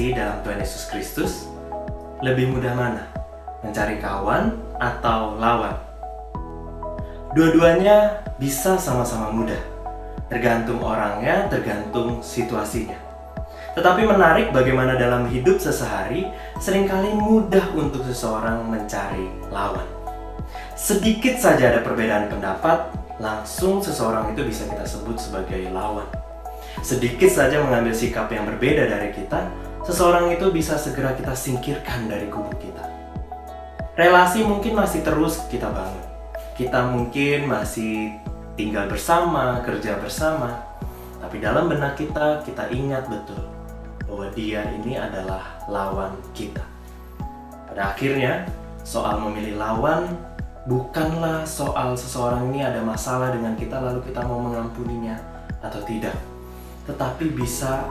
terkasih dalam Tuhan Yesus Kristus, lebih mudah mana? Mencari kawan atau lawan? Dua-duanya bisa sama-sama mudah, tergantung orangnya, tergantung situasinya. Tetapi menarik bagaimana dalam hidup sehari-hari seringkali mudah untuk seseorang mencari lawan. Sedikit saja ada perbedaan pendapat, langsung seseorang itu bisa kita sebut sebagai lawan. Sedikit saja mengambil sikap yang berbeda dari kita, seseorang itu bisa segera kita singkirkan dari kubu kita. Relasi mungkin masih terus kita bangun. Kita mungkin masih tinggal bersama, kerja bersama. Tapi dalam benak kita ingat betul bahwa dia ini adalah lawan kita. Pada akhirnya, soal memilih lawan bukanlah soal seseorang ini ada masalah dengan kita lalu kita mau mengampuninya atau tidak. Tetapi bisa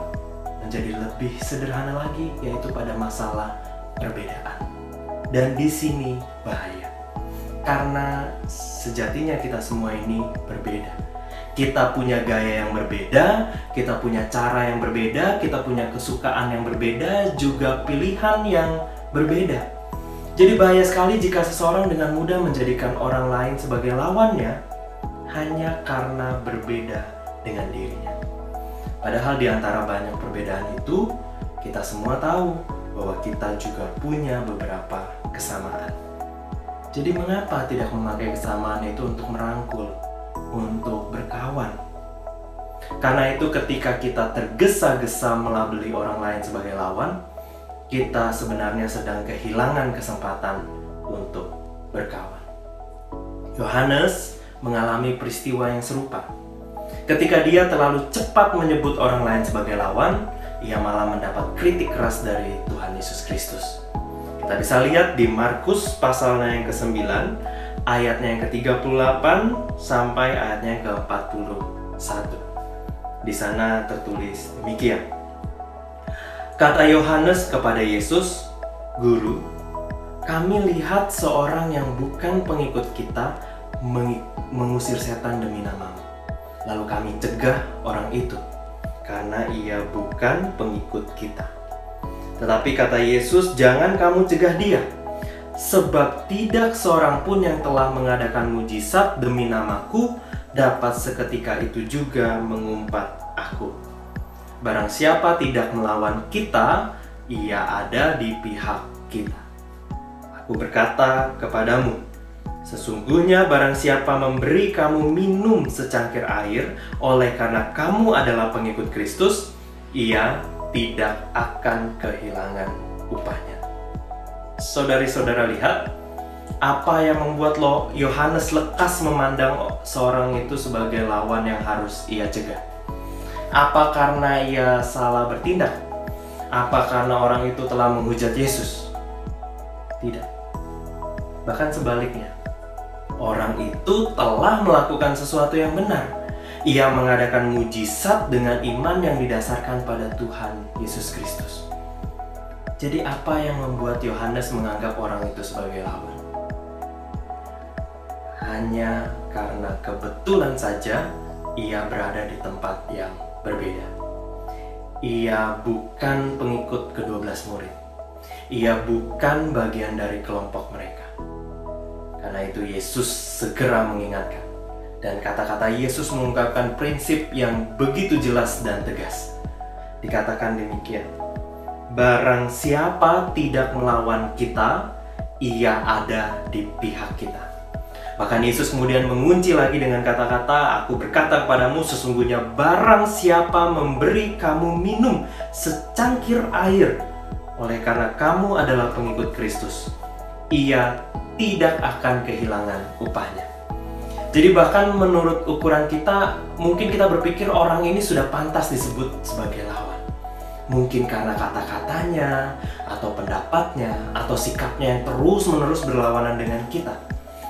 menjadi lebih sederhana lagi, yaitu pada masalah perbedaan. Dan di sini bahaya. Karena sejatinya kita semua ini berbeda. Kita punya gaya yang berbeda, kita punya cara yang berbeda, kita punya kesukaan yang berbeda, juga pilihan yang berbeda. Jadi bahaya sekali jika seseorang dengan mudah menjadikan orang lain sebagai lawannya hanya karena berbeda dengan dirinya. Padahal di antara banyak perbedaan itu, kita semua tahu bahwa kita juga punya beberapa kesamaan. Jadi mengapa tidak memakai kesamaan itu untuk merangkul, untuk berkawan? Karena itu ketika kita tergesa-gesa melabeli orang lain sebagai lawan, kita sebenarnya sedang kehilangan kesempatan untuk berkawan. Yohanes mengalami peristiwa yang serupa. Ketika dia terlalu cepat menyebut orang lain sebagai lawan, ia malah mendapat kritik keras dari Tuhan Yesus Kristus. Kita bisa lihat di Markus pasalnya yang ke-9, ayatnya yang ke-38 sampai ayatnya yang ke-41. Di sana tertulis demikian. Kata Yohanes kepada Yesus, "Guru, kami lihat seorang yang bukan pengikut kita mengusir setan demi nama-Mu. Lalu kami cegah orang itu, karena ia bukan pengikut kita." Tetapi kata Yesus, "Jangan kamu cegah dia, sebab tidak seorang pun yang telah mengadakan mujizat demi nama-Ku dapat seketika itu juga mengumpat Aku. Barang siapa tidak melawan kita, ia ada di pihak kita. Aku berkata kepadamu, sesungguhnya barang siapa memberi kamu minum secangkir air oleh karena kamu adalah pengikut Kristus, ia tidak akan kehilangan upahnya." Saudari-saudara lihat, apa yang membuat Yohanes lekas memandang seorang itu sebagai lawan yang harus ia cegah? Apa karena ia salah bertindak? Apa karena orang itu telah menghujat Yesus? Tidak. Bahkan sebaliknya, orang itu telah melakukan sesuatu yang benar. Ia mengadakan mujizat dengan iman yang didasarkan pada Tuhan Yesus Kristus. Jadi apa yang membuat Yohanes menganggap orang itu sebagai lawan? Hanya karena kebetulan saja ia berada di tempat yang berbeda. Ia bukan pengikut ke-12 murid. Ia bukan bagian dari kelompok mereka. Karena itu Yesus segera mengingatkan. Dan kata-kata Yesus mengungkapkan prinsip yang begitu jelas dan tegas. Dikatakan demikian, barang siapa tidak melawan kita, ia ada di pihak kita. Bahkan Yesus kemudian mengunci lagi dengan kata-kata, "Aku berkata kepadamu, sesungguhnya barang siapa memberi kamu minum secangkir air oleh karena kamu adalah pengikut Kristus, ia tidak akan kehilangan upahnya." Jadi bahkan menurut ukuran kita, mungkin kita berpikir orang ini sudah pantas disebut sebagai lawan. Mungkin karena kata-katanya, atau pendapatnya, atau sikapnya yang terus-menerus berlawanan dengan kita.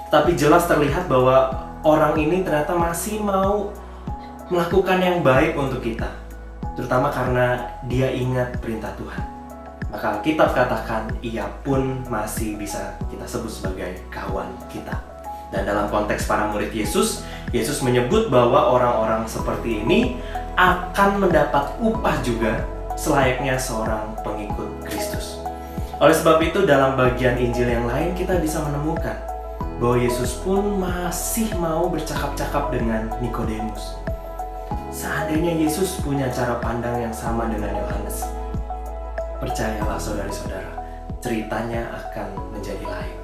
Tapi jelas terlihat bahwa orang ini ternyata masih mau melakukan yang baik untuk kita. Terutama karena dia ingat perintah Tuhan. Maka Alkitab katakan, ia pun masih bisa kita sebut sebagai kawan kita. Dan dalam konteks para murid Yesus, Yesus menyebut bahwa orang-orang seperti ini akan mendapat upah juga selayaknya seorang pengikut Kristus. Oleh sebab itu, dalam bagian Injil yang lain kita bisa menemukan bahwa Yesus pun masih mau bercakap-cakap dengan Nikodemus. Seandainya Yesus punya cara pandang yang sama dengan Yohanes, percayalah saudari-saudara, ceritanya akan menjadi lain.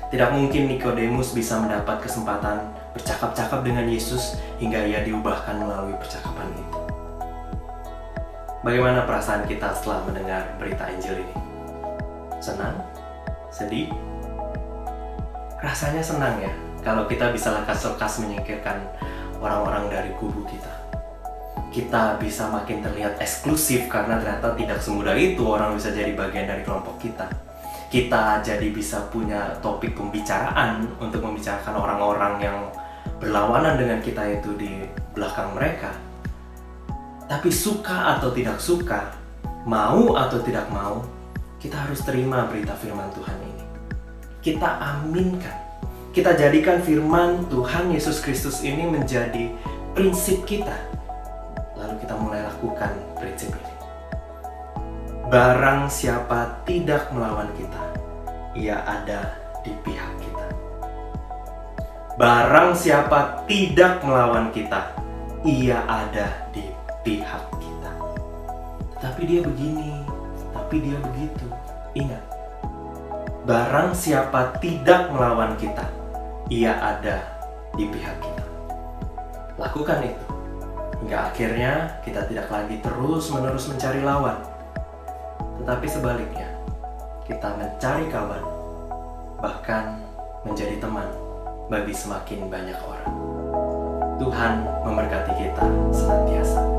Tidak mungkin Nikodemus bisa mendapat kesempatan bercakap-cakap dengan Yesus hingga ia diubahkan melalui percakapan itu. Bagaimana perasaan kita setelah mendengar berita Injil ini? Senang? Sedih? Rasanya senang ya, kalau kita bisa lekas-lekas menyingkirkan orang-orang dari kubu kita. Kita bisa makin terlihat eksklusif karena ternyata tidak semudah itu orang bisa jadi bagian dari kelompok kita. Kita jadi bisa punya topik pembicaraan untuk membicarakan orang-orang yang berlawanan dengan kita itu di belakang mereka. Tapi suka atau tidak suka, mau atau tidak mau, kita harus terima berita firman Tuhan ini. Kita aminkan. Kita jadikan firman Tuhan Yesus Kristus ini menjadi prinsip kita. Lalu kita mulai lakukan prinsip ini. Barang siapa tidak melawan kita, ia ada di pihak kita. Barang siapa tidak melawan kita, ia ada di pihak kita. Tapi dia begini, tapi dia begitu. Ingat, barang siapa tidak melawan kita, ia ada di pihak kita. Lakukan itu, hingga akhirnya kita tidak lagi terus-menerus mencari lawan, tetapi sebaliknya, kita mencari kawan, bahkan menjadi teman bagi semakin banyak orang. Tuhan memberkati kita senantiasa.